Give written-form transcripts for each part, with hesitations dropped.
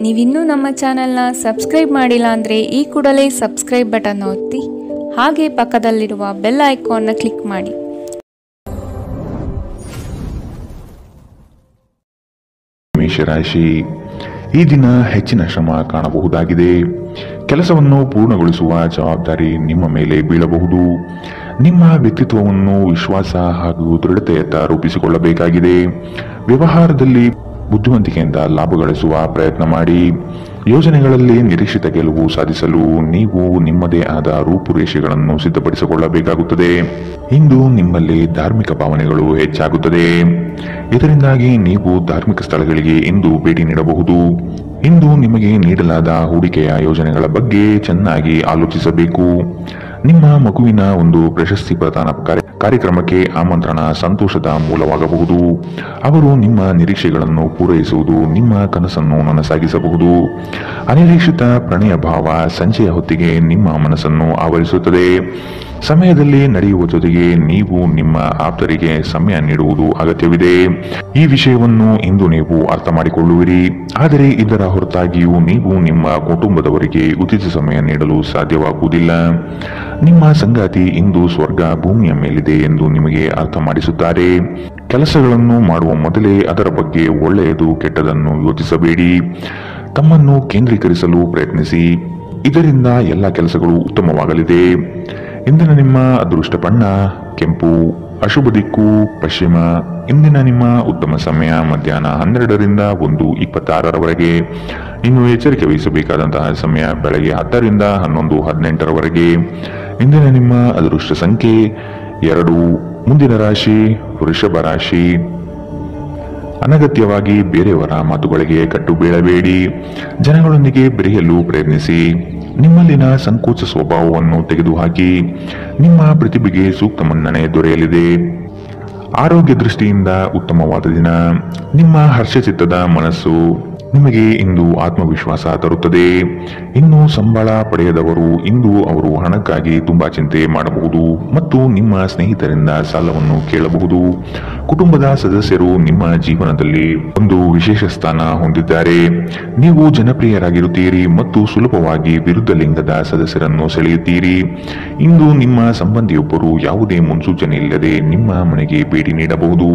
ನೀವಿನ್ನೂ ನಮ್ಮ ಚಾನೆಲ್ನ ಸಬ್ಸ್ಕ್ರೈಬ್ ಮಾಡಿಲ್ಲ ಅಂದರೆ ಈ ಕೂಡಲೇ ಸಬ್ಸ್ಕ್ರೈಬ್ ಬಟನ್ ಒತ್ತಿ ಹಾಗೆ ಪಕ್ಕದಲ್ಲಿರುವ ಬೆಲ್ ಐಕಾನ್ನ ಕ್ಲಿಕ್ ಮಾಡಿ. ಮೇಷರಾಶಿ, ಈ ದಿನ ಹೆಚ್ಚಿನ ಶ್ರಮ ಕಾಣಬಹುದಾಗಿದೆ. ಕೆಲಸವನ್ನು ಪೂರ್ಣಗೊಳಿಸುವ ಜವಾಬ್ದಾರಿ ನಿಮ್ಮ ಮೇಲೆ ಬೀಳಬಹುದು. ನಿಮ್ಮ ವ್ಯಕ್ತಿತ್ವವನ್ನು ವಿಶ್ವಾಸ ಹಾಗೂ ದೃಢತೆಯತ್ತ ರೂಪಿಸಿಕೊಳ್ಳಬೇಕಾಗಿದೆ. ವ್ಯವಹಾರದಲ್ಲಿ ಬುದ್ಧಿವಂತಿಕೆಯಿಂದ ಲಾಭ ಗಳಿಸುವ ಪ್ರಯತ್ನ ಮಾಡಿ. ಯೋಜನೆಗಳಲ್ಲಿ ನಿರೀಕ್ಷಿತ ಗೆಲುವು ಸಾಧಿಸಲು ನೀವು ನಿಮ್ಮದೇ ಆದ ರೂಪುರೇಷೆಗಳನ್ನು ಸಿದ್ಧಪಡಿಸಿಕೊಳ್ಳಬೇಕಾಗುತ್ತದೆ. ಇಂದು ನಿಮ್ಮಲ್ಲಿ ಧಾರ್ಮಿಕ ಭಾವನೆಗಳು ಹೆಚ್ಚಾಗುತ್ತದೆ. ಇದರಿಂದಾಗಿ ನೀವು ಧಾರ್ಮಿಕ ಸ್ಥಳಗಳಿಗೆ ಇಂದು ಭೇಟಿ ನೀಡಬಹುದು. ಇಂದು ನಿಮಗೆ ನೀಡಲಾದ ಹೂಡಿಕೆಯ ಯೋಜನೆಗಳ ಬಗ್ಗೆ ಚೆನ್ನಾಗಿ ಆಲೋಚಿಸಬೇಕು. ನಿಮ್ಮ ಮಗುವಿನ ಒಂದು ಪ್ರಶಸ್ತಿ ಪ್ರದಾನ ಕಾರ್ಯಕ್ರಮಕ್ಕೆ ಆಮಂತ್ರಣ ಸಂತೋಷದ ಮೂಲವಾಗಬಹುದು. ಅವರು ನಿಮ್ಮ ನಿರೀಕ್ಷೆಗಳನ್ನು ಪೂರೈಸುವುದು ನಿಮ್ಮ ಕನಸನ್ನು ನನಸಾಗಿಸಬಹುದು. ಅನಿರೀಕ್ಷಿತ ಪ್ರಣಯ ಭಾವ ಸಂಜೆಯ ಹೊತ್ತಿಗೆ ನಿಮ್ಮ ಮನಸ್ಸನ್ನು ಆವರಿಸುತ್ತದೆ. ಸಮಯದಲ್ಲಿ ನಡೆಯುವ ಜೊತೆಗೆ ನೀವು ನಿಮ್ಮ ಆಪ್ತರಿಗೆ ಸಮಯ ನೀಡುವುದು ಅಗತ್ಯವಿದೆ. ಈ ವಿಷಯವನ್ನು ಇಂದು ನೀವು ಅರ್ಥ ಮಾಡಿಕೊಳ್ಳುವಿರಿ. ಆದರೆ ಇದರ ಹೊರತಾಗಿಯೂ ನೀವು ನಿಮ್ಮ ಕುಟುಂಬದವರಿಗೆ ಉಚಿತ ಸಮಯ ನೀಡಲು ಸಾಧ್ಯವಾಗುವುದಿಲ್ಲ. ನಿಮ್ಮ ಸಂಗಾತಿ ಇಂದು ಸ್ವರ್ಗ ಭೂಮಿಯ ಮೇಲಿದೆ ಎಂದು ನಿಮಗೆ ಅರ್ಥ ಮಾಡಿಸುತ್ತಾರೆ. ಕೆಲಸಗಳನ್ನು ಮಾಡುವ ಮೊದಲೇ ಅದರ ಬಗ್ಗೆ ಒಳ್ಳೆಯದು ಕೆಟ್ಟದನ್ನು ಯೋಚಿಸಬೇಡಿ. ತಮ್ಮನ್ನು ಕೇಂದ್ರೀಕರಿಸಲು ಪ್ರಯತ್ನಿಸಿ. ಇದರಿಂದ ಎಲ್ಲ ಕೆಲಸಗಳು ಉತ್ತಮವಾಗಲಿದೆ. ಇಂದಿನ ನಿಮ್ಮ ಅದೃಷ್ಟ ಬಣ್ಣ ಕೆಂಪು, ಅಶುಭ ದಿಕ್ಕು ಪಶ್ಚಿಮ. ಇಂದಿನ ನಿಮ್ಮ ಉತ್ತಮ ಸಮಯ ಮಧ್ಯಾಹ್ನ 12ರಿಂದ 1:26ರವರೆಗೆ. ಇನ್ನು ಎಚ್ಚರಿಕೆ ವಹಿಸಬೇಕಾದಂತಹ ಸಮಯ ಬೆಳಗ್ಗೆ 10ರಿಂದ 11:18ರವರೆಗೆ. ಇಂದಿನ ನಿಮ್ಮ ಅದೃಷ್ಟ ಸಂಖ್ಯೆ 2. ಮುಂದಿನ ರಾಶಿ ವೃಷಭ ರಾಶಿ. ಅನಗತ್ಯವಾಗಿ ಬೇರೆಯವರ ಮಾತುಗಳಿಗೆ ಕಟ್ಟು ಬೀಳಬೇಡಿ. ಜನಗಳೊಂದಿಗೆ ಬೆರೆಯಲು ಪ್ರಯತ್ನಿಸಿ. ನಿಮ್ಮಲ್ಲಿನ ಸಂಕೋಚ ಸ್ವಭಾವವನ್ನು ತೆಗೆದುಹಾಕಿ. ನಿಮ್ಮ ಪ್ರತಿಭೆಗೆ ಸೂಕ್ತ ಮನ್ನಣೆ ದೊರೆಯಲಿದೆ. ಆರೋಗ್ಯ ದೃಷ್ಟಿಯಿಂದ ಉತ್ತಮವಾದ ದಿನ. ನಿಮ್ಮ ಹರ್ಷಚಿತ್ತದ ಮನಸ್ಸು ನಿಮಗೆ ಇಂದು ಆತ್ಮವಿಶ್ವಾಸ ತರುತ್ತದೆ. ಇನ್ನು ಸಂಬಳ ಪಡೆಯದವರು ಇಂದು ಅವರು ಹಣಕ್ಕಾಗಿ ತುಂಬಾ ಚಿಂತೆ ಮಾಡಬಹುದು ಮತ್ತು ನಿಮ್ಮ ಸ್ನೇಹಿತರಿಂದ ಸಾಲವನ್ನು ಕೇಳಬಹುದು. ಕುಟುಂಬದ ಸದಸ್ಯರು ನಿಮ್ಮ ಜೀವನದಲ್ಲಿ ಒಂದು ವಿಶೇಷ ಸ್ಥಾನ ಹೊಂದಿದ್ದಾರೆ. ನೀವು ಜನಪ್ರಿಯರಾಗಿರುತ್ತೀರಿ ಮತ್ತು ಸುಲಭವಾಗಿ ವಿರುದ್ಧ ಲಿಂಗದ ಸದಸ್ಯರನ್ನು ಸೆಳೆಯುತ್ತೀರಿ. ಇಂದು ನಿಮ್ಮ ಸಂಬಂಧಿಯೊಬ್ಬರು ಯಾವುದೇ ಮುನ್ಸೂಚನೆ ಇಲ್ಲದೆ ನಿಮ್ಮ ಮನೆಗೆ ಭೇಟಿ ನೀಡಬಹುದು.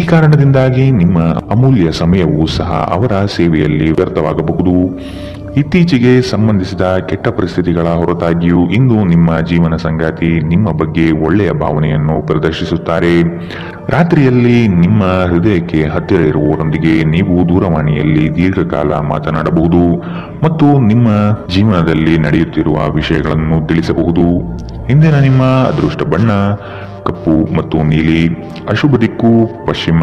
ಈ ಕಾರಣದಿಂದಾಗಿ ನಿಮ್ಮ ಅಮೂಲ್ಯ ಸಮಯವೂ ಸಹ ಅವರ ಸೇವೆಯಲ್ಲಿ ವ್ಯರ್ಥವಾಗಬಹುದು. ಇತ್ತೀಚೆಗೆ ಸಂಬಂಧಿಸಿದ ಕೆಟ್ಟ ಪರಿಸ್ಥಿತಿಗಳ ಹೊರತಾಗಿಯೂ ಇಂದು ನಿಮ್ಮ ಜೀವನ ಸಂಗಾತಿ ನಿಮ್ಮ ಬಗ್ಗೆ ಒಳ್ಳೆಯ ಭಾವನೆಯನ್ನು ಪ್ರದರ್ಶಿಸುತ್ತಾರೆ. ರಾತ್ರಿಯಲ್ಲಿ ನಿಮ್ಮ ಹೃದಯಕ್ಕೆ ಹತ್ತಿರ ಇರುವವರೊಂದಿಗೆ ನೀವು ದೂರವಾಣಿಯಲ್ಲಿ ದೀರ್ಘಕಾಲ ಮಾತನಾಡಬಹುದು ಮತ್ತು ನಿಮ್ಮ ಜೀವನದಲ್ಲಿ ನಡೆಯುತ್ತಿರುವ ವಿಷಯಗಳನ್ನು ತಿಳಿಸಬಹುದು. ಇಂದಿನ ನಿಮ್ಮ ಅದೃಷ್ಟ ಬಣ್ಣ ಕಪ್ಪು ಮತ್ತು ನೀಲಿ, ಅಶುಭ ದಿಕ್ಕು ಪಶ್ಚಿಮ.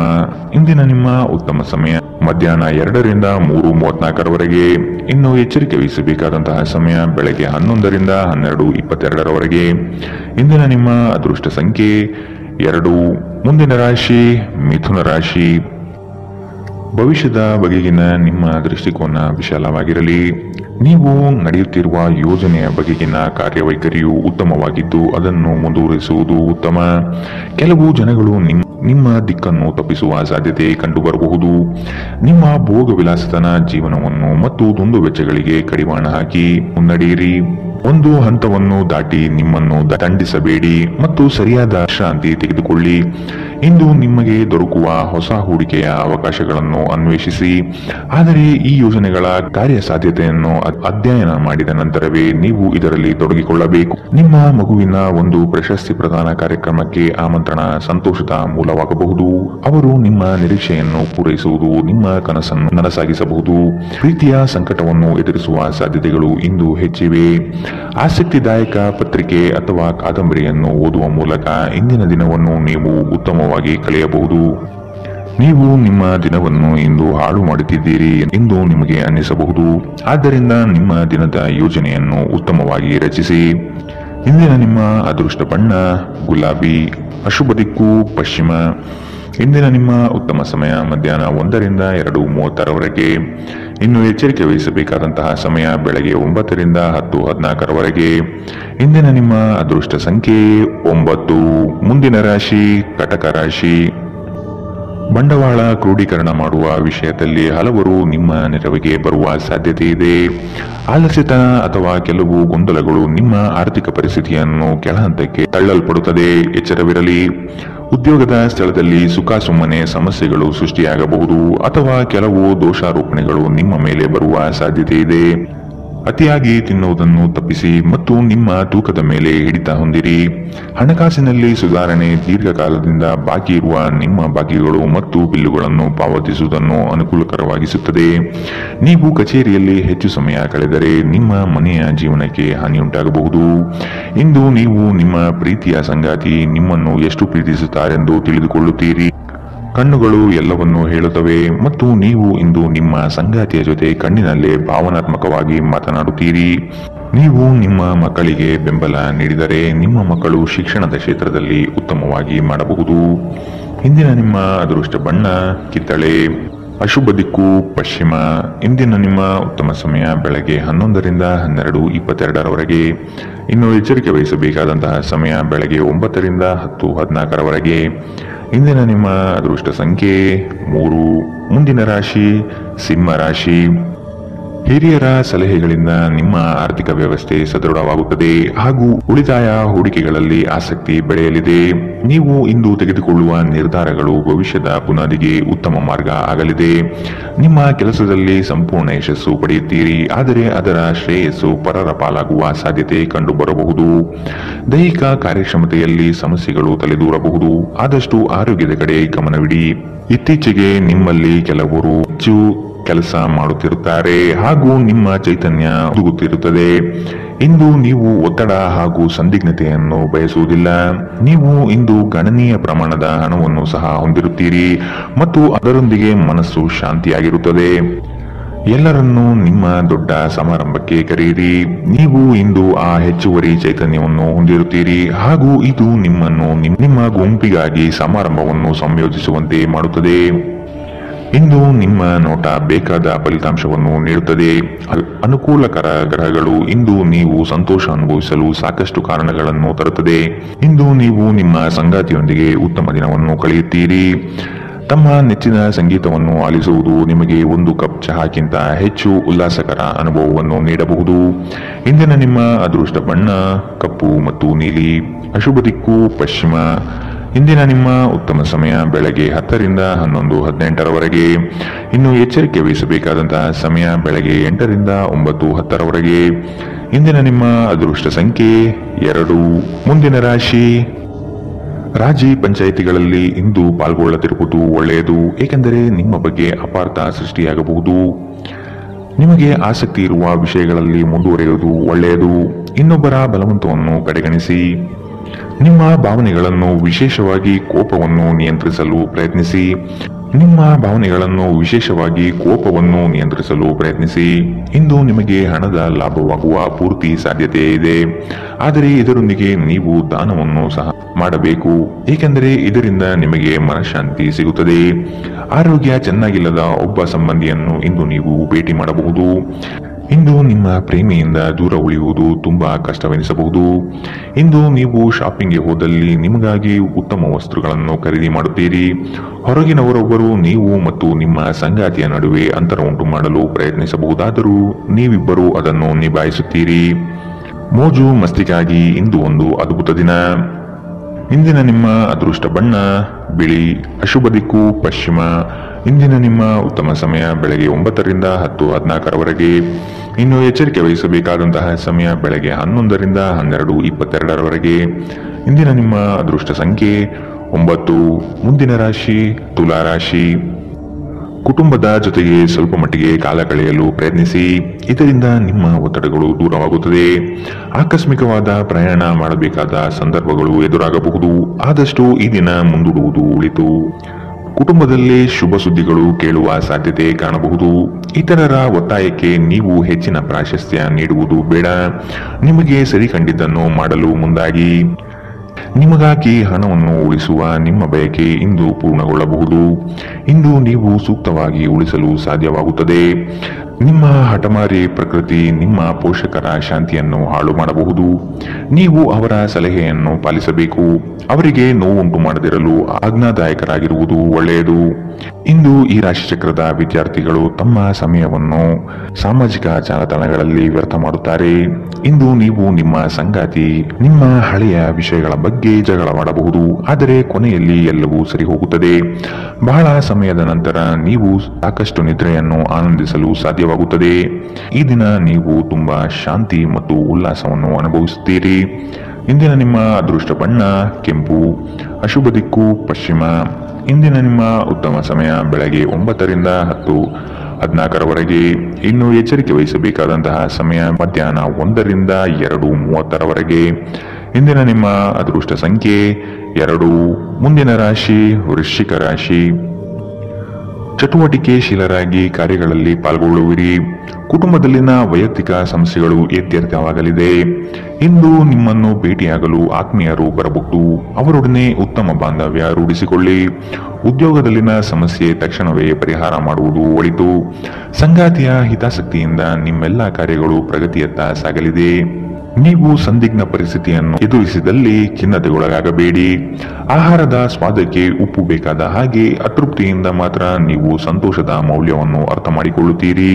ಇಂದಿನ ನಿಮ್ಮ ಉತ್ತಮ ಸಮಯ ಮಧ್ಯಾಹ್ನ 2ರಿಂದ 3:34ರವರೆಗೆ. ಇನ್ನು ಎಚ್ಚರಿಕೆ ವಹಿಸಬೇಕಾದಂತಹ ಸಮಯ ಬೆಳಗ್ಗೆ 11ರಿಂದ 12:22ರವರೆಗೆ. ಇಂದಿನ ನಿಮ್ಮ ಅದೃಷ್ಟ ಸಂಖ್ಯೆ 2. ಮುಂದಿನ ರಾಶಿ ಮಿಥುನ ರಾಶಿ. ಭವಿಷ್ಯದ ಬಗೆಗಿನ ನಿಮ್ಮ ದೃಷ್ಟಿಕೋನ ವಿಶಾಲವಾಗಿರಲಿ. ನೀವು ನಡೆಯುತ್ತಿರುವ ಯೋಜನೆಯ ಬಗೆಗಿನ ಕಾರ್ಯವೈಖರಿಯು ಉತ್ತಮವಾಗಿದ್ದು ಅದನ್ನು ಮುಂದುವರಿಸುವುದು ಉತ್ತಮ. ಕೆಲವು ಜನಗಳು ನಿಮ್ಮ ದಿಕ್ಕನ್ನು ತಪ್ಪಿಸುವ ಸಾಧ್ಯತೆ ಕಂಡುಬರಬಹುದು. ನಿಮ್ಮ ಭೋಗ ವಿಲಾಸತನ ಜೀವನವನ್ನು ಮತ್ತು ದುಂದು ವೆಚ್ಚಗಳಿಗೆ ಕಡಿವಾಣ ಹಾಕಿ ಮುನ್ನಡೆಯಿರಿ. ಒಂದು ಹಂತವನ್ನು ದಾಟಿ ನಿಮ್ಮನ್ನು ದಂಡಿಸಬೇಡಿ ಮತ್ತು ಸರಿಯಾದ ಶಾಂತಿ ತೆಗೆದುಕೊಳ್ಳಿ. ಇಂದು ನಿಮಗೆ ದೊರಕುವ ಹೊಸ ಹೂಡಿಕೆಯ ಅವಕಾಶಗಳನ್ನು ಅನ್ವೇಷಿಸಿ. ಆದರೆ ಈ ಯೋಜನೆಗಳ ಕಾರ್ಯಸಾಧ್ಯತೆಯನ್ನು ಅಧ್ಯಯನ ಮಾಡಿದ ನಂತರವೇ ನೀವು ಇದರಲ್ಲಿ ತೊಡಗಿಕೊಳ್ಳಬೇಕು. ನಿಮ್ಮ ಮಗುವಿನ ಒಂದು ಪ್ರಶಸ್ತಿ ಪ್ರದಾನ ಕಾರ್ಯಕ್ರಮಕ್ಕೆ ಆಮಂತ್ರಣ ಸಂತೋಷದ ಮೂಲವಾಗಬಹುದು. ಅವರು ನಿಮ್ಮ ನಿರೀಕ್ಷೆಯನ್ನು ಪೂರೈಸುವುದು ನಿಮ್ಮ ಕನಸನ್ನು ನನಸಾಗಿಸಬಹುದು. ಪ್ರೀತಿಯ ಸಂಕಟವನ್ನು ಎದುರಿಸುವ ಸಾಧ್ಯತೆಗಳು ಇಂದು ಹೆಚ್ಚಿವೆ. ಆಸಕ್ತಿದಾಯಕ ಪತ್ರಿಕೆ ಅಥವಾ ಕಾದಂಬರಿಯನ್ನು ಓದುವ ಮೂಲಕ ಇಂದಿನ ದಿನವನ್ನು ನೀವು ಉತ್ತಮವಾಗಿ ಕಳೆಯಬಹುದು. ನೀವು ನಿಮ್ಮ ದಿನವನ್ನು ಇಂದು ಹಾಳು ಮಾಡುತ್ತಿದ್ದೀರಿ ಎಂದು ನಿಮಗೆ ಅನ್ನಿಸಬಹುದು. ಆದ್ದರಿಂದ ನಿಮ್ಮ ದಿನದ ಯೋಜನೆಯನ್ನು ಉತ್ತಮವಾಗಿ ರಚಿಸಿ. ಇಂದಿನ ನಿಮ್ಮ ಅದೃಷ್ಟ ಬಣ್ಣ ಗುಲಾಬಿ, ಅಶುಭ ದಿಕ್ಕು ಪಶ್ಚಿಮ. ಇಂದಿನ ನಿಮ್ಮ ಉತ್ತಮ ಸಮಯ ಮಧ್ಯಾಹ್ನ 1ರಿಂದ 2:36ರವರೆಗೆ. ಇನ್ನು ಎಚ್ಚರಿಕೆ ವಹಿಸಬೇಕಾದಂತಹ ಸಮಯ ಬೆಳಗ್ಗೆ 9ರಿಂದ 10:14ರವರೆಗೆ. ಇಂದಿನ ನಿಮ್ಮ ಅದೃಷ್ಟ ಸಂಖ್ಯೆ 9. ಮುಂದಿನ ರಾಶಿ ಕಟಕ ರಾಶಿ. ಬಂಡವಾಳ ಕ್ರೋಢೀಕರಣ ಮಾಡುವ ವಿಷಯದಲ್ಲಿ ಹಲವರು ನಿಮ್ಮ ನೆರವಿಗೆ ಬರುವ ಸಾಧ್ಯತೆ ಇದೆ. ಆಲಸ್ಯತನ ಅಥವಾ ಕೆಲವು ಗೊಂದಲಗಳು ನಿಮ್ಮ ಆರ್ಥಿಕ ಪರಿಸ್ಥಿತಿಯನ್ನು ಕೆಳಹಂತಕ್ಕೆ ತಳ್ಳಲ್ಪಡುತ್ತದೆ. ಎಚ್ಚರವಿರಲಿ. ಉದ್ಯೋಗದ ಸ್ಥಳದಲ್ಲಿ ಸುಖಾಸುಮ್ಮನೆ ಸಮಸ್ಯೆಗಳು ಸೃಷ್ಟಿಯಾಗಬಹುದು ಅಥವಾ ಕೆಲವು ದೋಷಾರೋಪಣೆಗಳು ನಿಮ್ಮ ಮೇಲೆ ಬರುವ ಸಾಧ್ಯತೆ ಇದೆ. ಅತಿಯಾಗಿ ತಿನ್ನುವುದನ್ನು ತಪ್ಪಿಸಿ ಮತ್ತು ನಿಮ್ಮ ತೂಕದ ಮೇಲೆ ಹಿಡಿತ ಹೊಂದಿರಿ. ಹಣಕಾಸಿನಲ್ಲಿ ಸುಧಾರಣೆ. ದೀರ್ಘಕಾಲದಿಂದ ಬಾಕಿ ಇರುವ ನಿಮ್ಮ ಬಾಕಿಗಳು ಮತ್ತು ಬಿಲ್ಲುಗಳನ್ನು ಪಾವತಿಸುವುದನ್ನು ಅನುಕೂಲಕರವಾಗಿಸುತ್ತದೆ. ನೀವು ಕಚೇರಿಯಲ್ಲಿ ಹೆಚ್ಚು ಸಮಯ ಕಳೆದರೆ ನಿಮ್ಮ ಮನೆಯ ಜೀವನಕ್ಕೆ ಹಾನಿಯುಂಟಾಗಬಹುದು. ಇಂದು ನೀವು ನಿಮ್ಮ ಪ್ರೀತಿಯ ಸಂಗಾತಿ ನಿಮ್ಮನ್ನು ಎಷ್ಟು ಪ್ರೀತಿಸುತ್ತಾರೆಂದು ತಿಳಿದುಕೊಳ್ಳುತ್ತೀರಿ. ಕಣ್ಣುಗಳು ಎಲ್ಲವನ್ನೂ ಹೇಳುತ್ತವೆ ಮತ್ತು ನೀವು ಇಂದು ನಿಮ್ಮ ಸಂಗಾತಿಯ ಜೊತೆ ಕಣ್ಣಿನಲ್ಲೇ ಭಾವನಾತ್ಮಕವಾಗಿ ಮಾತನಾಡುತ್ತೀರಿ. ನೀವು ನಿಮ್ಮ ಮಕ್ಕಳಿಗೆ ಬೆಂಬಲ ನೀಡಿದರೆ ನಿಮ್ಮ ಮಕ್ಕಳು ಶಿಕ್ಷಣದ ಕ್ಷೇತ್ರದಲ್ಲಿ ಉತ್ತಮವಾಗಿ ಮಾಡಬಹುದು. ಇಂದಿನ ನಿಮ್ಮ ಅದೃಷ್ಟ ಬಣ್ಣ ಕಿತ್ತಳೆ. ಅಶುಭ ದಿಕ್ಕು ಪಶ್ಚಿಮ. ಇಂದಿನ ನಿಮ್ಮ ಉತ್ತಮ ಸಮಯ ಬೆಳಗ್ಗೆ 11ರಿಂದ 12:22ರವರೆಗೆ. ಇನ್ನು ಎಚ್ಚರಿಕೆ ವಹಿಸಬೇಕಾದಂತಹ ಸಮಯ ಬೆಳಗ್ಗೆ 9ರಿಂದ 10:14ರವರೆಗೆ. ಇಂದಿನ ನಿಮ್ಮ ಅದೃಷ್ಟ ಸಂಖ್ಯೆ 3. ಮುಂದಿನ ರಾಶಿ ಸಿಂಹ ರಾಶಿ. ಹಿರಿಯರ ಸಲಹೆಗಳಿಂದ ನಿಮ್ಮ ಆರ್ಥಿಕ ವ್ಯವಸ್ಥೆ ಸದೃಢವಾಗುತ್ತದೆ ಹಾಗೂ ಉಳಿತಾಯ ಹೂಡಿಕೆಗಳಲ್ಲಿ ಆಸಕ್ತಿ ಬೆಳೆಯಲಿದೆ. ನೀವು ಇಂದು ತೆಗೆದುಕೊಳ್ಳುವ ನಿರ್ಧಾರಗಳು ಭವಿಷ್ಯದ ಬುನಾದಿಗೆ ಉತ್ತಮ ಮಾರ್ಗ ಆಗಲಿದೆ. ನಿಮ್ಮ ಕೆಲಸದಲ್ಲಿ ಸಂಪೂರ್ಣ ಯಶಸ್ಸು ಪಡೆಯುತ್ತೀರಿ, ಆದರೆ ಅದರ ಶ್ರೇಯಸ್ಸು ಪರರ ಪಾಲಾಗುವ ಸಾಧ್ಯತೆ ಕಂಡುಬರಬಹುದು. ದೈಹಿಕ ಕಾರ್ಯಕ್ಷಮತೆಯಲ್ಲಿ ಸಮಸ್ಯೆಗಳು ತಲೆದೂರಬಹುದು. ಆದಷ್ಟು ಆರೋಗ್ಯದ ಕಡೆ ಗಮನವಿಡಿ. ಇತ್ತೀಚೆಗೆ ನಿಮ್ಮಲ್ಲಿ ಕೆಲವರು ಹೆಚ್ಚು ಕೆಲಸ ಮಾಡುತ್ತಿರುತ್ತಾರೆ ಹಾಗೂ ನಿಮ್ಮ ಚೈತನ್ಯ ಹುದುಗುತ್ತಿರುತ್ತದೆ. ಇಂದು ನೀವು ಒತ್ತಡ ಹಾಗೂ ಸಂದಿಗ್ಧತೆಯನ್ನು ಬಯಸುವುದಿಲ್ಲ. ನೀವು ಇಂದು ಗಣನೀಯ ಪ್ರಮಾಣದ ಹಣವನ್ನು ಸಹ ಹೊಂದಿರುತ್ತೀರಿ ಮತ್ತು ಅದರೊಂದಿಗೆ ಮನಸ್ಸು ಶಾಂತಿಯಾಗಿರುತ್ತದೆ. ಎಲ್ಲರನ್ನೂ ನಿಮ್ಮ ದೊಡ್ಡ ಸಮಾರಂಭಕ್ಕೆ ಕರೆಯಿರಿ. ನೀವು ಇಂದು ಆ ಹೆಚ್ಚುವರಿ ಚೈತನ್ಯವನ್ನು ಹೊಂದಿರುತ್ತೀರಿ ಹಾಗೂ ಇದು ನಿಮ್ಮನ್ನು ನಿಮ್ಮ ಗುಂಪಿಗಾಗಿ ಸಮಾರಂಭವನ್ನು ಸಂಯೋಜಿಸುವಂತೆ ಮಾಡುತ್ತದೆ. ಇಂದು ನಿಮ್ಮ ನೋಟ ಬೇಕಾದ ಫಲಿತಾಂಶವನ್ನು ನೀಡುತ್ತದೆ. ಅನುಕೂಲಕರ ಗ್ರಹಗಳು ಇಂದು ನೀವು ಸಂತೋಷ ಅನುಭವಿಸಲು ಸಾಕಷ್ಟು ಕಾರಣಗಳನ್ನು ತರುತ್ತದೆ. ಇಂದು ನೀವು ನಿಮ್ಮ ಸಂಗಾತಿಯೊಂದಿಗೆ ಉತ್ತಮ ದಿನವನ್ನು ಕಳೆಯುತ್ತೀರಿ. ತಮ್ಮ ನೆಚ್ಚಿನ ಸಂಗೀತವನ್ನು ಆಲಿಸುವುದು ನಿಮಗೆ ಒಂದು ಕಪ್ ಚಹಾಕ್ಕಿಂತ ಹೆಚ್ಚು ಉಲ್ಲಾಸಕರ ಅನುಭವವನ್ನು ನೀಡಬಹುದು. ಇಂದಿನ ನಿಮ್ಮ ಅದೃಷ್ಟ ಬಣ್ಣ ಕಪ್ಪು ಮತ್ತು ನೀಲಿ. ಅಶುಭ ದಿಕ್ಕು ಪಶ್ಚಿಮ. ಇಂದಿನ ನಿಮ್ಮ ಉತ್ತಮ ಸಮಯ ಬೆಳಗ್ಗೆ 10ರಿಂದ 11:18ರವರೆಗೆ. ಇನ್ನು ಎಚ್ಚರಿಕೆ ವಹಿಸಬೇಕಾದಂತಹ ಸಮಯ ಬೆಳಗ್ಗೆ 8ರಿಂದ 9:10ರವರೆಗೆ. ಇಂದಿನ ನಿಮ್ಮ ಅದೃಷ್ಟ ಸಂಖ್ಯೆ 2. ಮುಂದಿನ ರಾಶಿ ರಾಜಿ ಪಂಚಾಯಿತಿಗಳಲ್ಲಿ ಇಂದು ಪಾಲ್ಗೊಳ್ಳದಿರುವುದು ಒಳ್ಳೆಯದು, ಏಕೆಂದರೆ ನಿಮ್ಮ ಬಗ್ಗೆ ಅಪಾರ್ಥ ಸೃಷ್ಟಿಯಾಗಬಹುದು. ನಿಮಗೆ ಆಸಕ್ತಿ ಇರುವ ವಿಷಯಗಳಲ್ಲಿ ಮುಂದುವರಿಯುವುದು ಒಳ್ಳೆಯದು. ಇನ್ನೊಬ್ಬರ ಬಲವಂತವನ್ನು ಕಡೆಗಣಿಸಿ. ನಿಮ್ಮ ಭಾವನೆಗಳನ್ನು ವಿಶೇಷವಾಗಿ ಕೋಪವನ್ನು ನಿಯಂತ್ರಿಸಲು ಪ್ರಯತ್ನಿಸಿ. ಇಂದು ನಿಮಗೆ ಹಣದ ಲಾಭವಾಗುವ ಪೂರ್ತಿ ಸಾಧ್ಯತೆ ಇದೆ, ಆದರೆ ಇದರೊಂದಿಗೆ ನೀವು ದಾನವನ್ನು ಸಹ ಮಾಡಬೇಕು, ಏಕೆಂದರೆ ಇದರಿಂದ ನಿಮಗೆ ಮನಃಶಾಂತಿ ಸಿಗುತ್ತದೆ. ಆರೋಗ್ಯ ಚೆನ್ನಾಗಿಲ್ಲದ ಒಬ್ಬ ಸಂಬಂಧಿಯನ್ನು ಇಂದು ನೀವು ಭೇಟಿ ಮಾಡಬಹುದು. ಇಂದು ನಿಮ್ಮ ಪ್ರೇಮಿಯಿಂದ ದೂರ ಉಳಿಯುವುದು ತುಂಬಾ ಕಷ್ಟವೆನಿಸಬಹುದು. ಇಂದು ನೀವು ಶಾಪಿಂಗ್ಗೆ ಹೋದಲ್ಲಿ ನಿಮಗಾಗಿ ಉತ್ತಮ ವಸ್ತುಗಳನ್ನು ಖರೀದಿ ಮಾಡುತ್ತೀರಿ. ಹೊರಗಿನವರೊಬ್ಬರು ನೀವು ಮತ್ತು ನಿಮ್ಮ ಸಂಗಾತಿಯ ನಡುವೆ ಅಂತರ ಉಂಟು ಮಾಡಲು ಪ್ರಯತ್ನಿಸಬಹುದಾದರೂ ನೀವಿಬ್ಬರು ಅದನ್ನು ನಿಭಾಯಿಸುತ್ತೀರಿ. ಮೋಜು ಮಸ್ತಿಗಾಗಿ ಇಂದು ಒಂದು ಅದ್ಭುತ ದಿನ. ಇಂದಿನ ನಿಮ್ಮ ಅದೃಷ್ಟ ಬಣ್ಣ ಬಿಳಿ. ಅಶುಭ ದಿಕ್ಕು ಪಶ್ಚಿಮ. ಇಂದಿನ ನಿಮ್ಮ ಉತ್ತಮ ಸಮಯ ಬೆಳಗ್ಗೆ 9ರಿಂದ 10:14ರವರೆಗೆ. ಇನ್ನು ಎಚ್ಚರಿಕೆ ವಹಿಸಬೇಕಾದಂತಹ ಸಮಯ ಬೆಳಗ್ಗೆ 11ರಿಂದ 12:22ರವರೆಗೆ. ಇಂದಿನ ನಿಮ್ಮ ಅದೃಷ್ಟ ಸಂಖ್ಯೆ 9. ಮುಂದಿನ ರಾಶಿ ತುಲಾ ರಾಶಿ. ಕುಟುಂಬದ ಜೊತೆಗೆ ಸ್ವಲ್ಪ ಮಟ್ಟಿಗೆ ಕಾಲ ಕಳೆಯಲು ಪ್ರಯತ್ನಿಸಿ, ಇದರಿಂದ ನಿಮ್ಮ ಒತ್ತಡಗಳು ದೂರವಾಗುತ್ತದೆ. ಆಕಸ್ಮಿಕವಾದ ಪ್ರಯಾಣ ಮಾಡಬೇಕಾದ ಸಂದರ್ಭಗಳು ಎದುರಾಗಬಹುದು, ಆದಷ್ಟು ಈ ದಿನ ಮುಂದೂಡುವುದು ಒಳಿತು. ಕುಟುಂಬದಲ್ಲಿ ಶುಭ ಸುದ್ದಿಗಳು ಕೇಳುವ ಸಾಧ್ಯತೆ ಕಾಣಬಹುದು. ಇತರರ ಒತ್ತಾಯಕ್ಕೆ ನೀವು ಹೆಚ್ಚಿನ ಪ್ರಾಶಸ್ತ್ಯ ನೀಡುವುದು ಬೇಡ. ನಿಮಗೆ ಸರಿ ಕಂಡಿದ್ದನ್ನು ಮಾಡಲು ಮುಂದಾಗಿ. ನಿಮಗಾಗಿ ಹಣವನ್ನು ಉಳಿಸುವ ನಿಮ್ಮ ಬಯಕೆ ಇಂದು ಪೂರ್ಣಗೊಳ್ಳಬಹುದು. ಇಂದು ನೀವು ಸೂಕ್ತವಾಗಿ ಉಳಿಸಲು ಸಾಧ್ಯವಾಗುತ್ತದೆ. ನಿಮ್ಮ ಹಠಮಾರಿ ಪ್ರಕೃತಿ ನಿಮ್ಮ ಪೋಷಕರ ಶಾಂತಿಯನ್ನು ಹಾಳು ಮಾಡಬಹುದು. ನೀವು ಅವರ ಸಲಹೆಯನ್ನು ಪಾಲಿಸಬೇಕು. ಅವರಿಗೆ ನೋವುಂಟು ಮಾಡದಿರಲು ಆಜ್ಞಾದಾಯಕರಾಗಿರುವುದು ಒಳ್ಳೆಯದು. ಇಂದು ಈ ರಾಶಿಚಕ್ರದ ವಿದ್ಯಾರ್ಥಿಗಳು ತಮ್ಮ ಸಮಯವನ್ನು ಸಾಮಾಜಿಕ ಜಾಲತಾಣಗಳಲ್ಲಿ ವ್ಯರ್ಥ ಮಾಡುತ್ತಾರೆ. ಇಂದು ನೀವು ನಿಮ್ಮ ಸಂಗಾತಿ ನಿಮ್ಮ ಹಳೆಯ ವಿಷಯಗಳ ಬಗ್ಗೆ ಜಗಳವಾಡಬಹುದು, ಆದರೆ ಕೊನೆಯಲ್ಲಿ ಎಲ್ಲವೂ ಸರಿ ಹೋಗುತ್ತದೆ. ಬಹಳ ಸಮಯದ ನಂತರ ನೀವು ಸಾಕಷ್ಟು ನಿದ್ರೆಯನ್ನು ಆನಂದಿಸಲು ಸಾಧ್ಯವಾಗುತ್ತದೆ. ಈ ದಿನ ನೀವು ತುಂಬಾ ಶಾಂತಿ ಮತ್ತು ಉಲ್ಲಾಸವನ್ನು ಅನುಭವಿಸುತ್ತೀರಿ. ಇಂದಿನ ನಿಮ್ಮ ಅದೃಷ್ಟ ಬಣ್ಣ ಕೆಂಪು, ಅಶುಭ ದಿಕ್ಕು ಪಶ್ಚಿಮ. ಇಂದಿನ ನಿಮ್ಮ ಉತ್ತಮ ಸಮಯ ಬೆಳಗ್ಗೆ 9 ರಿಂದ 10:14 ಇನ್ನು ಎಚ್ಚರಿಕೆ ವಹಿಸಬೇಕಾದಂತಹ ಸಮಯ ಮಧ್ಯಾಹ್ನ 1 ರಿಂದ 2:30 ಇಂದಿನ ನಿಮ್ಮ ಅದೃಷ್ಟ ಸಂಖ್ಯೆ 2. ಮುಂದಿನ ರಾಶಿ ವೃಶ್ಚಿಕ ರಾಶಿ. ಚಟುವಟಿಕೆಶೀಲರಾಗಿ ಕಾರ್ಯಗಳಲ್ಲಿ ಪಾಲ್ಗೊಳ್ಳುವಿರಿ. ಕುಟುಂಬದಲ್ಲಿನ ವೈಯಕ್ತಿಕ ಸಮಸ್ಯೆಗಳು ಇತ್ಯರ್ಥವಾಗಲಿದೆ. ಇಂದು ನಿಮ್ಮನ್ನು ಭೇಟಿಯಾಗಲು ಆತ್ಮೀಯರು ಬರಬಹುದು. ಅವರೊಡನೆ ಉತ್ತಮ ಬಾಂಧವ್ಯ ರೂಢಿಸಿಕೊಳ್ಳಿ. ಉದ್ಯೋಗದಲ್ಲಿನ ಸಮಸ್ಯೆ ತಕ್ಷಣವೇ ಪರಿಹಾರ ಮಾಡುವುದು ಒಳಿತು. ಸಂಗಾತಿಯ ಹಿತಾಸಕ್ತಿಯಿಂದ ನಿಮ್ಮೆಲ್ಲ ಕಾರ್ಯಗಳು ಪ್ರಗತಿಯತ್ತ ಸಾಗಲಿದೆ. ನೀವು ಸಂದಿಗ್ಧ ಪರಿಸ್ಥಿತಿಯನ್ನು ಎದುರಿಸಿದಲ್ಲಿ ಖಿನ್ನತೆಗೊಳಗಾಗಬೇಡಿ. ಆಹಾರದ ಸ್ವಾದಕ್ಕೆ ಉಪ್ಪು ಬೇಕಾದ ಹಾಗೆ ಅತೃಪ್ತಿಯಿಂದ ಮಾತ್ರ ನೀವು ಸಂತೋಷದ ಮೌಲ್ಯವನ್ನು ಅರ್ಥ ಮಾಡಿಕೊಳ್ಳುತ್ತೀರಿ.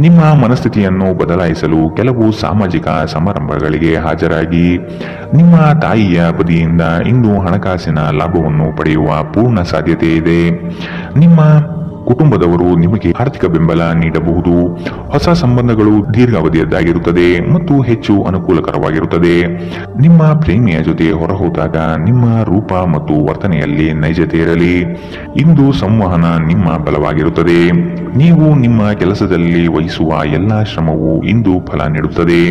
ನಿಮ್ಮ ಮನಸ್ಥಿತಿಯನ್ನು ಬದಲಾಯಿಸಲು ಕೆಲವು ಸಾಮಾಜಿಕ ಸಮಾರಂಭಗಳಿಗೆ ಹಾಜರಾಗಿ. ನಿಮ್ಮ ತಾಯಿಯ ಬದಿಯಿಂದ ಇಂದು ಹಣಕಾಸಿನ ಲಾಭವನ್ನು ಪಡೆಯುವ ಪೂರ್ಣ ಸಾಧ್ಯತೆ ಇದೆ. ನಿಮ್ಮ ಕುಟುಂಬದವರು ನಿಮಗೆ ಆರ್ಥಿಕ ಬೆಂಬಲ ನೀಡಬಹುದು. ಹೊಸ ಸಂಬಂಧಗಳು ದೀರ್ಘಾವಧಿಯದ್ದಾಗಿರುತ್ತದೆ ಮತ್ತು ಹೆಚ್ಚು ಅನುಕೂಲಕರವಾಗಿರುತ್ತದೆ. ನಿಮ್ಮ ಪ್ರೇಮಿಯ ಜೊತೆ ಹೊರಹೋದಾಗ ನಿಮ್ಮ ರೂಪ ಮತ್ತು ವರ್ತನೆಯಲ್ಲಿ ನೈಜತೆ ಇರಲಿ. ಇಂದು ಸಂವಹನ ನಿಮ್ಮ ಬಲವಾಗಿರುತ್ತದೆ. ನೀವು ನಿಮ್ಮ ಕೆಲಸದಲ್ಲಿ ವಹಿಸುವ ಎಲ್ಲಾ ಶ್ರಮವು ಇಂದು ಫಲ ನೀಡುತ್ತದೆ.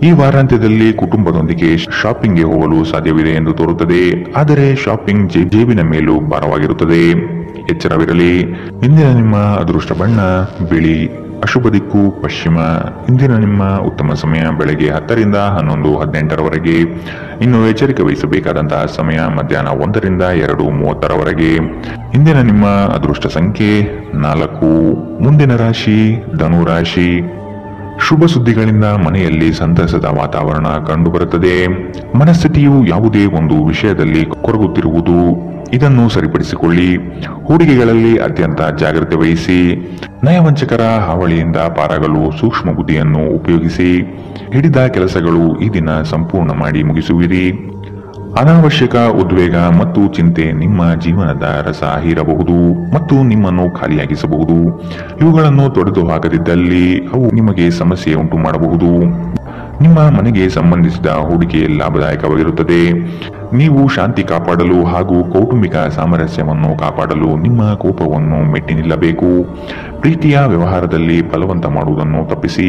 ಈ ವಾರಾಂತ್ಯದಲ್ಲಿ ಕುಟುಂಬದೊಂದಿಗೆ ಶಾಪಿಂಗ್ಗೆ ಹೋಗಲು ಸಾಧ್ಯವಿದೆ ಎಂದು ತೋರುತ್ತದೆ, ಆದರೆ ಶಾಪಿಂಗ್ ಜೇಬಿನ ಮೇಲೂ ಭಾರವಾಗಿರುತ್ತದೆ. ಎಚ್ಚರವಿರಲಿ. ಇಂದಿನ ನಿಮ್ಮ ಅದೃಷ್ಟ ಬಣ್ಣ ಬಿಳಿ, ಅಶುಭ ದಿಕ್ಕು ಪಶ್ಚಿಮ. ಇಂದಿನ ನಿಮ್ಮ ಉತ್ತಮ ಸಮಯ ಬೆಳಗ್ಗೆ 10 ರಿಂದ 11:18 ಇನ್ನು ಎಚ್ಚರಿಕೆ ವಹಿಸಬೇಕಾದಂತಹ ಸಮಯ ಮಧ್ಯಾಹ್ನ 1 ರಿಂದ 2:30 ಇಂದಿನ ನಿಮ್ಮ ಅದೃಷ್ಟ ಸಂಖ್ಯೆ 4. ಮುಂದಿನ ರಾಶಿ ಧನು ರಾಶಿ. ಶುಭ ಸುದ್ದಿಗಳಿಂದ ಮನೆಯಲ್ಲಿ ಸಂತಸದ ವಾತಾವರಣ ಕಂಡುಬರುತ್ತದೆ. ಮನಸ್ಥಿತಿಯು ಯಾವುದೇ ಒಂದು ವಿಷಯದಲ್ಲಿ ಕೊರಗುತ್ತಿರುವುದು, ಇದನ್ನು ಸರಿಪಡಿಸಿಕೊಳ್ಳಿ. ಹೂಡಿಕೆಗಳಲ್ಲಿ ಅತ್ಯಂತ ಜಾಗ್ರತೆ ವಹಿಸಿ. ನಯವಂಚಕರ ಹಾವಳಿಯಿಂದ ಪಾರಾಗಲು ಸೂಕ್ಷ್ಮ ಬುದ್ಧಿಯನ್ನು ಉಪಯೋಗಿಸಿ. ಹಿಡಿದ ಕೆಲಸಗಳು ಈ ದಿನ ಸಂಪೂರ್ಣ ಮಾಡಿ ಮುಗಿಸುವಿರಿ. ಅನಾವಶ್ಯಕ ಉದ್ವೇಗ ಮತ್ತು ಚಿಂತೆ ನಿಮ್ಮ ಜೀವನದ ರಸ ಹೀರಬಹುದು ಮತ್ತು ನಿಮ್ಮನ್ನು ಖಾಲಿಯಾಗಿಸಬಹುದು. ಇವುಗಳನ್ನು ತೊಡೆದು ಹಾಕದಿದ್ದಲ್ಲಿ ಅವು ನಿಮಗೆ ಸಮಸ್ಯೆ ಉಂಟು ಮಾಡಬಹುದು. ನಿಮ್ಮ ಮನೆಗೆ ಸಂಬಂಧಿಸಿದ ಹೂಡಿಕೆ ಲಾಭದಾಯಕವಾಗಿರುತ್ತದೆ. ನೀವು ಶಾಂತಿ ಕಾಪಾಡಲು ಹಾಗೂ ಕೌಟುಂಬಿಕ ಸಾಮರಸ್ಯವನ್ನು ಕಾಪಾಡಲು ನಿಮ್ಮ ಕೋಪವನ್ನು ಮೆಟ್ಟಿ ನಿಲ್ಲಬೇಕು. ಪ್ರೀತಿಯ ವ್ಯವಹಾರದಲ್ಲಿ ಬಲವಂತ ಮಾಡುವುದನ್ನು ತಪ್ಪಿಸಿ.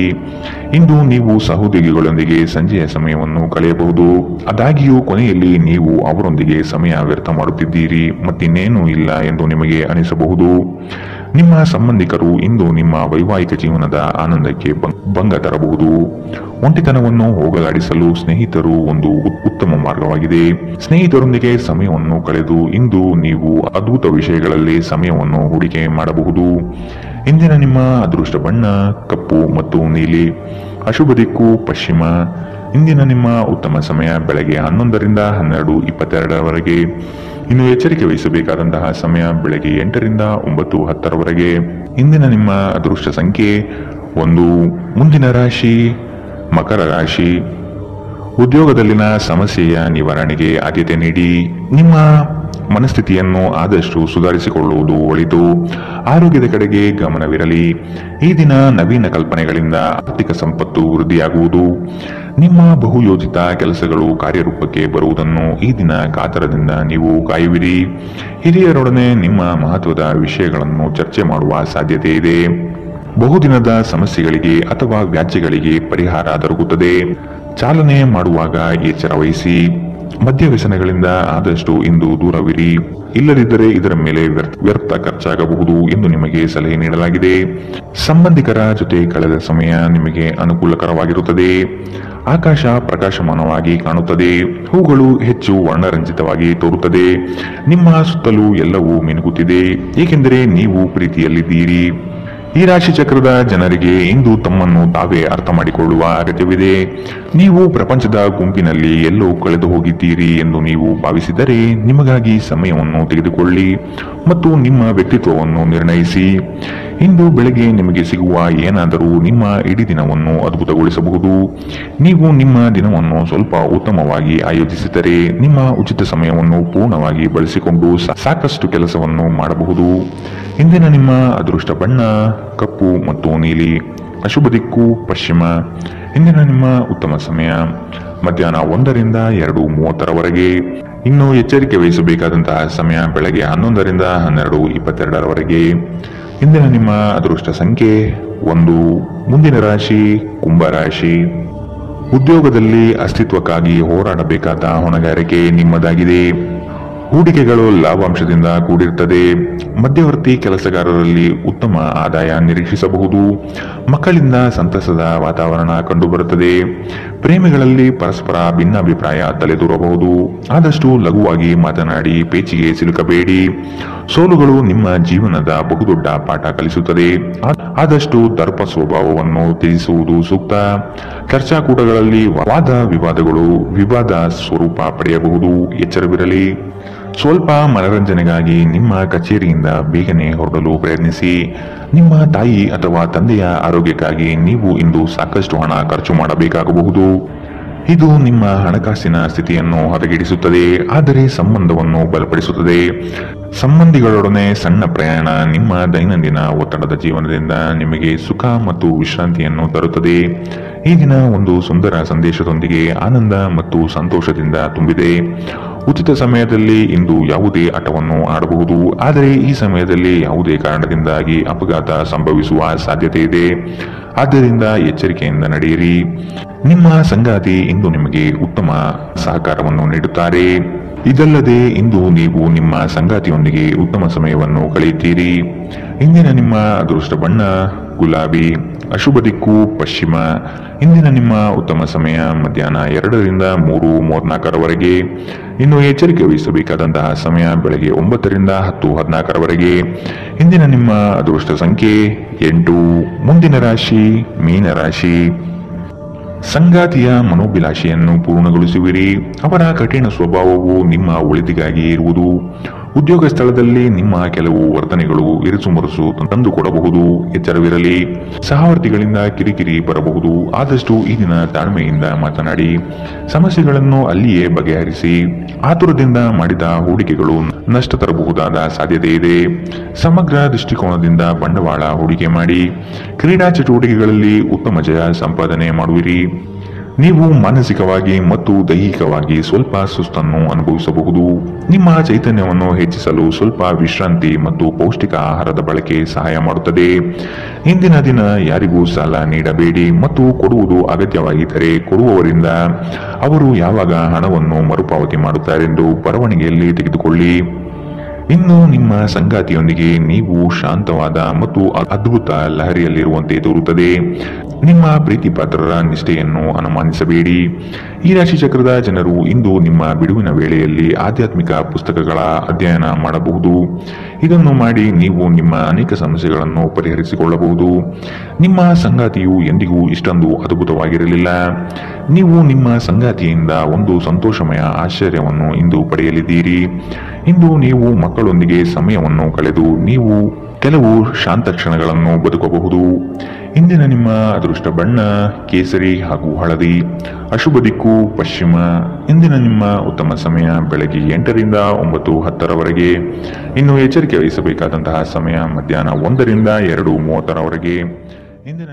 ಇಂದು ನೀವು ಸಹೋದ್ಯೋಗಿಗಳೊಂದಿಗೆ ಸಂಜೆಯ ಸಮಯವನ್ನು ಕಳೆಯಬಹುದು. ಆದಾಗ್ಯೂ ಕೊನೆಯಲ್ಲಿ ನೀವು ಅವರೊಂದಿಗೆ ಸಮಯ ವ್ಯರ್ಥ ಮಾಡುತ್ತಿದ್ದೀರಿ ಮತ್ತಿನ್ನೇನೂ ಇಲ್ಲ ಎಂದು ನಿಮಗೆ ಅನಿಸಬಹುದು. ನಿಮ್ಮ ಸಂಬಂಧಿಕರು ಇಂದು ನಿಮ್ಮ ವೈವಾಹಿಕ ಜೀವನದ ಆನಂದಕ್ಕೆ ಭಂಗ ತರಬಹುದು. ಒಂಟಿತನವನ್ನು ಹೋಗಲಾಡಿಸಲು ಸ್ನೇಹಿತರು ಒಂದು ಉತ್ತಮ ಮಾರ್ಗವಾಗಿದೆ. ಸ್ನೇಹಿತರೊಂದಿಗೆ ಸಮಯವನ್ನು ಕಳೆದು ಇಂದು ನೀವು ಅದ್ಭುತ ವಿಷಯಗಳಲ್ಲಿ ಸಮಯವನ್ನು ಹೂಡಿಕೆ ಮಾಡಬಹುದು. ಇಂದಿನ ನಿಮ್ಮ ಅದೃಷ್ಟ ಬಣ್ಣ ಕಪ್ಪು ಮತ್ತು ನೀಲಿ, ಅಶುಭ ದಿಕ್ಕು ಪಶ್ಚಿಮ. ಇಂದಿನ ನಿಮ್ಮ ಉತ್ತಮ ಸಮಯ ಬೆಳಗ್ಗೆ 11 ರಿಂದ 12:22 ಇನ್ನು ಎಚ್ಚರಿಕೆ ವಹಿಸಬೇಕಾದಂತಹ ಸಮಯ ಬೆಳಗ್ಗೆ 8 ರಿಂದ 9:10 ಇಂದಿನ ನಿಮ್ಮ ಅದೃಷ್ಟ ಸಂಖ್ಯೆ 1. ಮುಂದಿನ ರಾಶಿ ಮಕರ ರಾಶಿ. ಉದ್ಯೋಗದಲ್ಲಿನ ಸಮಸ್ಯೆಯ ನಿವಾರಣೆಗೆ ಆದ್ಯತೆ ನೀಡಿ. ನಿಮ್ಮ ಮನಸ್ಥಿತಿಯನ್ನು ಆದಷ್ಟು ಸುಧಾರಿಸಿಕೊಳ್ಳುವುದು ಒಳಿತು. ಆರೋಗ್ಯದ ಕಡೆಗೆ ಗಮನವಿರಲಿ. ಈ ದಿನ ನವೀನ ಕಲ್ಪನೆಗಳಿಂದ ಆರ್ಥಿಕ ಸಂಪತ್ತು ವೃದ್ಧಿಯಾಗುವುದು. ನಿಮ್ಮ ಬಹುಯೋಜಿತ ಕೆಲಸಗಳು ಕಾರ್ಯರೂಪಕ್ಕೆ ಬರುವುದನ್ನು ಈ ದಿನ ಕಾತರದಿಂದ ನೀವು ಕಾಯುವಿರಿ. ಹಿರಿಯರೊಡನೆ ನಿಮ್ಮ ಮಹತ್ವದ ವಿಷಯಗಳನ್ನು ಚರ್ಚೆ ಮಾಡುವ ಸಾಧ್ಯತೆ ಇದೆ. ಬಹುದಿನದ ಸಮಸ್ಯೆಗಳಿಗೆ ಅಥವಾ ವ್ಯಾಜ್ಯಗಳಿಗೆ ಪರಿಹಾರ ದೊರಕುತ್ತದೆ. ಚಾಲನೆ ಮಾಡುವಾಗ ಎಚ್ಚರ ವಹಿಸಿ. ಮದ್ಯ ವ್ಯಸನಗಳಿಂದ ಆದಷ್ಟು ಇಂದು ದೂರವಿರಿ. ಇಲ್ಲದಿದ್ದರೆ ಇದರ ಮೇಲೆ ವ್ಯರ್ಥ ಖರ್ಚಾಗಬಹುದು ಎಂದು ನಿಮಗೆ ಸಲಹೆ ನೀಡಲಾಗಿದೆ. ಸಂಬಂಧಿಕರ ಜೊತೆ ಕಳೆದ ಸಮಯ ನಿಮಗೆ ಅನುಕೂಲಕರವಾಗಿರುತ್ತದೆ. ಆಕಾಶ ಪ್ರಕಾಶಮಾನವಾಗಿ ಕಾಣುತ್ತದೆ. ಹೂಗಳು ಹೆಚ್ಚು ವರ್ಣರಂಜಿತವಾಗಿ ತೋರುತ್ತದೆ. ನಿಮ್ಮ ಸುತ್ತಲೂ ಎಲ್ಲವೂ ಮಿನುಗುತ್ತಿದೆ, ಏಕೆಂದರೆ ನೀವು ಪ್ರೀತಿಯಲ್ಲಿದ್ದೀರಿ. ಈ ರಾಶಿ ಚಕ್ರದ ಜನರಿಗೆ ಇಂದು ತಮ್ಮನ್ನು ತಾವೇ ಅರ್ಥ ಮಾಡಿಕೊಳ್ಳುವ ಅಗತ್ಯವಿದೆ. ನೀವು ಪ್ರಪಂಚದ ಗುಂಪಿನಲ್ಲಿ ಎಲ್ಲೋ ಕಳೆದು ಹೋಗಿದ್ದೀರಿ ಎಂದು ನೀವು ಭಾವಿಸಿದರೆ ನಿಮಗಾಗಿ ಸಮಯವನ್ನು ತೆಗೆದುಕೊಳ್ಳಿ ಮತ್ತು ನಿಮ್ಮ ವ್ಯಕ್ತಿತ್ವವನ್ನು ನಿರ್ಣಯಿಸಿ. ಇಂದು ಬೆಳಗ್ಗೆ ನಿಮಗೆ ಸಿಗುವ ಏನಾದರೂ ನಿಮ್ಮ ಇಡೀ ದಿನವನ್ನು ಅದ್ಭುತಗೊಳಿಸಬಹುದು. ನೀವು ನಿಮ್ಮ ದಿನವನ್ನು ಸ್ವಲ್ಪ ಉತ್ತಮವಾಗಿ ಆಯೋಜಿಸಿದರೆ ನಿಮ್ಮ ಉಚಿತ ಸಮಯವನ್ನು ಪೂರ್ಣವಾಗಿ ಬಳಸಿಕೊಂಡು ಸಾಕಷ್ಟು ಕೆಲಸವನ್ನು ಮಾಡಬಹುದು. ಇಂದಿನ ನಿಮ್ಮ ಅದೃಷ್ಟ ಬಣ್ಣ ಕಪ್ಪು ಮತ್ತು ನೀಲಿ. ಅಶುಭ ದಿಕ್ಕು ಪಶ್ಚಿಮ. ಇಂದಿನ ನಿಮ್ಮ ಉತ್ತಮ ಸಮಯ ಮಧ್ಯಾಹ್ನ 1ರಿಂದ 2:30ರವರೆಗೆ. ಇನ್ನು ಎಚ್ಚರಿಕೆ ವಹಿಸಬೇಕಾದಂತಹ ಸಮಯ ಬೆಳಗ್ಗೆ 11ರಿಂದ 12:22ರವರೆಗೆ. ಇಂದಿನ ನಿಮ್ಮ ಅದೃಷ್ಟ ಸಂಖ್ಯೆ 1. ಮುಂದಿನ ರಾಶಿ ಕುಂಭರಾಶಿ. ಉದ್ಯೋಗದಲ್ಲಿ ಅಸ್ತಿತ್ವಕ್ಕಾಗಿ ಹೋರಾಡಬೇಕಾದ ಹೊಣೆಗಾರಿಕೆ ನಿಮ್ಮದಾಗಿದೆ. ಹೂಡಿಕೆಗಳು ಲಾಭಾಂಶದಿಂದ ಕೂಡಿರುತ್ತದೆ. ಮಧ್ಯವರ್ತಿ ಕೆಲಸಗಾರರಲ್ಲಿ ಉತ್ತಮ ಆದಾಯ ನಿರೀಕ್ಷಿಸಬಹುದು. ಮಕ್ಕಳಿಂದ ಸಂತಸದ ವಾತಾವರಣ ಕಂಡುಬರುತ್ತದೆ. ಪ್ರೇಮಿಗಳಲ್ಲಿ ಪರಸ್ಪರ ಭಿನ್ನಾಭಿಪ್ರಾಯ ತಲೆದೂರಬಹುದು. ಆದಷ್ಟು ಲಘುವಾಗಿ ಮಾತನಾಡಿ ಪೇಚಿಗೆ ಸಿಲುಕಬೇಡಿ. ಸೋಲುಗಳು ನಿಮ್ಮ ಜೀವನದ ಬಹುದೊಡ್ಡ ಪಾಠ ಕಲಿಸುತ್ತದೆ. ಆದಷ್ಟು ದರ್ಪ ಸ್ವಭಾವವನ್ನು ತ್ಯಜಿಸುವುದು ಸೂಕ್ತ. ಚರ್ಚಾಕೂಟಗಳಲ್ಲಿ ವಾದ ವಿವಾದಗಳು ವಿವಾದ ಸ್ವರೂಪ ಪಡೆಯಬಹುದು. ಎಚ್ಚರವಿರಲಿ. ಸ್ವಲ್ಪ ಮನರಂಜನೆಗಾಗಿ ನಿಮ್ಮ ಕಚೇರಿಯಿಂದ ಬೇಗನೆ ಹೊರಡಲು ಪ್ರಯತ್ನಿಸಿ. ನಿಮ್ಮ ತಾಯಿ ಅಥವಾ ತಂದೆಯ ಆರೋಗ್ಯಕ್ಕಾಗಿ ನೀವು ಇಂದು ಸಾಕಷ್ಟು ಹಣ ಖರ್ಚು ಮಾಡಬೇಕಾಗಬಹುದು. ಇದು ನಿಮ್ಮ ಹಣಕಾಸಿನ ಸ್ಥಿತಿಯನ್ನು ಹದಗೆಡಿಸುತ್ತದೆ, ಆದರೆ ಸಂಬಂಧವನ್ನು ಬಲಪಡಿಸುತ್ತದೆ. ಸಂಬಂಧಿಗಳೊಡನೆ ಸಣ್ಣ ಪ್ರಯಾಣ ನಿಮ್ಮ ದೈನಂದಿನ ಒತ್ತಡದ ಜೀವನದಿಂದ ನಿಮಗೆ ಸುಖ ಮತ್ತು ವಿಶ್ರಾಂತಿಯನ್ನು ತರುತ್ತದೆ. ಈ ದಿನ ಒಂದು ಸುಂದರ ಸಂದೇಶದೊಂದಿಗೆ ಆನಂದ ಮತ್ತು ಸಂತೋಷದಿಂದ ತುಂಬಿದೆ. ಉಚಿತ ಸಮಯದಲ್ಲಿ ಇಂದು ಯಾವುದೇ ಆಟವನ್ನು ಆಡಬಹುದು, ಆದರೆ ಈ ಸಮಯದಲ್ಲಿ ಯಾವುದೇ ಕಾರಣದಿಂದಾಗಿ ಅಪಘಾತ ಸಂಭವಿಸುವ ಸಾಧ್ಯತೆ ಇದೆ. ಆದ್ದರಿಂದ ಎಚ್ಚರಿಕೆಯಿಂದ ನಡೆಯಿರಿ. ನಿಮ್ಮ ಸಂಗಾತಿ ಇಂದು ನಿಮಗೆ ಉತ್ತಮ ಸಹಕಾರವನ್ನು ನೀಡುತ್ತಾರೆ. ಇದಲ್ಲದೆ ಇಂದು ನೀವು ನಿಮ್ಮ ಸಂಗಾತಿಯೊಂದಿಗೆ ಉತ್ತಮ ಸಮಯವನ್ನು ಕಳೆಯುತ್ತೀರಿ. ಇಂದಿನ ನಿಮ್ಮ ಅದೃಷ್ಟ ಬಣ್ಣ ಗುಲಾಬಿ. ಅಶುಭ ದಿಕ್ಕು ಪಶ್ಚಿಮ. ಇಂದಿನ ನಿಮ್ಮ ಉತ್ತಮ ಸಮಯ ಮಧ್ಯಾಹ್ನ 2ರಿಂದ 3:34ರವರೆಗೆ. ಇನ್ನು ಎಚ್ಚರಿಕೆ ವಹಿಸಬೇಕಾದಂತಹ ಸಮಯ ಬೆಳಗ್ಗೆ 9ರಿಂದ 10:14ರವರೆಗೆ. ಇಂದಿನ ನಿಮ್ಮ ಅದೃಷ್ಟ ಸಂಖ್ಯೆ 8. ಮುಂದಿನ ರಾಶಿ ಮೀನರಾಶಿ. ಸಂಗಾತಿಯ ಮನೋಭಿಲಾಷೆಯನ್ನು ಪೂರ್ಣಗೊಳಿಸುವಿರಿ. ಅವರ ಕಠಿಣ ಸ್ವಭಾವವು ನಿಮ್ಮ ಒಳಿತಿಗಾಗಿ ಇರುವುದು. ಉದ್ಯೋಗ ಸ್ಥಳದಲ್ಲಿ ನಿಮ್ಮ ಕೆಲವು ವರ್ತನೆಗಳು ಇರಿಸುಮುರುಸು ತಂದುಕೊಡಬಹುದು. ಎಚ್ಚರವಿರಲಿ. ಸಹವರ್ತಿಗಳಿಂದ ಕಿರಿಕಿರಿ ಬರಬಹುದು. ಆದಷ್ಟು ಈ ದಿನ ತಾಳ್ಮೆಯಿಂದ ಮಾತನಾಡಿ ಸಮಸ್ಯೆಗಳನ್ನು ಅಲ್ಲಿಯೇ ಬಗೆಹರಿಸಿ. ಆತುರದಿಂದ ಮಾಡಿದ ಹೂಡಿಕೆಗಳು ನಷ್ಟ ತರಬಹುದಾದ ಸಾಧ್ಯತೆ ಇದೆ. ಸಮಗ್ರ ದೃಷ್ಟಿಕೋನದಿಂದ ಬಂಡವಾಳ ಹೂಡಿಕೆ ಮಾಡಿ. ಕ್ರೀಡಾ ಚಟುವಟಿಕೆಗಳಲ್ಲಿ ಉತ್ತಮ ಜಯ ಸಂಪಾದನೆ ಮಾಡುವಿರಿ. ನೀವು ಮಾನಸಿಕವಾಗಿ ಮತ್ತು ದೈಹಿಕವಾಗಿ ಸ್ವಲ್ಪ ಸುಸ್ತನ್ನು ಅನುಭವಿಸಬಹುದು. ನಿಮ್ಮ ಚೈತನ್ಯವನ್ನು ಹೆಚ್ಚಿಸಲು ಸ್ವಲ್ಪ ವಿಶ್ರಾಂತಿ ಮತ್ತು ಪೌಷ್ಟಿಕ ಆಹಾರದ ಬಳಕೆ ಸಹಾಯ ಮಾಡುತ್ತದೆ. ಇಂದಿನ ದಿನ ಯಾರಿಗೂ ಸಾಲ ನೀಡಬೇಡಿ ಮತ್ತು ಕೊಡುವುದು ಅಗತ್ಯವಾಗಿದ್ದರೆ ಕೊಡುವವರಿಂದ ಅವರು ಯಾವಾಗ ಹಣವನ್ನು ಮರುಪಾವತಿ ಮಾಡುತ್ತಾರೆಂದು ಬರವಣಿಗೆಯಲ್ಲಿ ತೆಗೆದುಕೊಳ್ಳಿ. ಇನ್ನು ನಿಮ್ಮ ಸಂಗಾತಿಯೊಂದಿಗೆ ನೀವು ಶಾಂತವಾದ ಮತ್ತು ಅದ್ಭುತ ಲಹರಿಯಲ್ಲಿರುವಂತೆ ತೋರುತ್ತದೆ. ನಿಮ್ಮ ಪ್ರೀತಿ ಪಾತ್ರರ ನಿಷ್ಠೆಯನ್ನು ಅನುಮಾನಿಸಬೇಡಿ. ಈ ರಾಶಿ ಚಕ್ರದ ಜನರು ಇಂದು ನಿಮ್ಮ ಬಿಡುವಿನ ವೇಳೆಯಲ್ಲಿ ಆಧ್ಯಾತ್ಮಿಕ ಪುಸ್ತಕಗಳ ಅಧ್ಯಯನ ಮಾಡಬಹುದು. ಇದನ್ನು ಮಾಡಿ ನೀವು ನಿಮ್ಮ ಅನೇಕ ಸಮಸ್ಯೆಗಳನ್ನು ಪರಿಹರಿಸಿಕೊಳ್ಳಬಹುದು. ನಿಮ್ಮ ಸಂಗಾತಿಯು ಎಂದಿಗೂ ಇಷ್ಟೊಂದು ಅದ್ಭುತವಾಗಿರಲಿಲ್ಲ. ನೀವು ನಿಮ್ಮ ಸಂಗಾತಿಯಿಂದ ಒಂದು ಸಂತೋಷಮಯ ಆಶ್ಚರ್ಯವನ್ನು ಇಂದು ಪಡೆಯಲಿದ್ದೀರಿ. ಇಂದು ನೀವು ಮಕ್ಕಳೊಂದಿಗೆ ಸಮಯವನ್ನು ಕಳೆದು ನೀವು ಕೆಲವು ಶಾಂತ ಕ್ಷಣಗಳನ್ನು ಬದುಕಬಹುದು. ಇಂದಿನ ನಿಮ್ಮ ಅದೃಷ್ಟ ಬಣ್ಣ ಕೇಸರಿ ಹಾಗೂ ಹಳದಿ. ಅಶುಭ ದಿಕ್ಕು ಪಶ್ಚಿಮ. ಇಂದಿನ ನಿಮ್ಮ ಉತ್ತಮ ಸಮಯ ಬೆಳಗ್ಗೆ 8ರಿಂದ 9:10ರವರೆಗೆ. ಇನ್ನು ಎಚ್ಚರಿಕೆ ವಹಿಸಬೇಕಾದಂತಹ ಸಮಯ ಮಧ್ಯಾಹ್ನ 1ರಿಂದ 2:30ರವರೆಗೆ. ಇಂದಿನ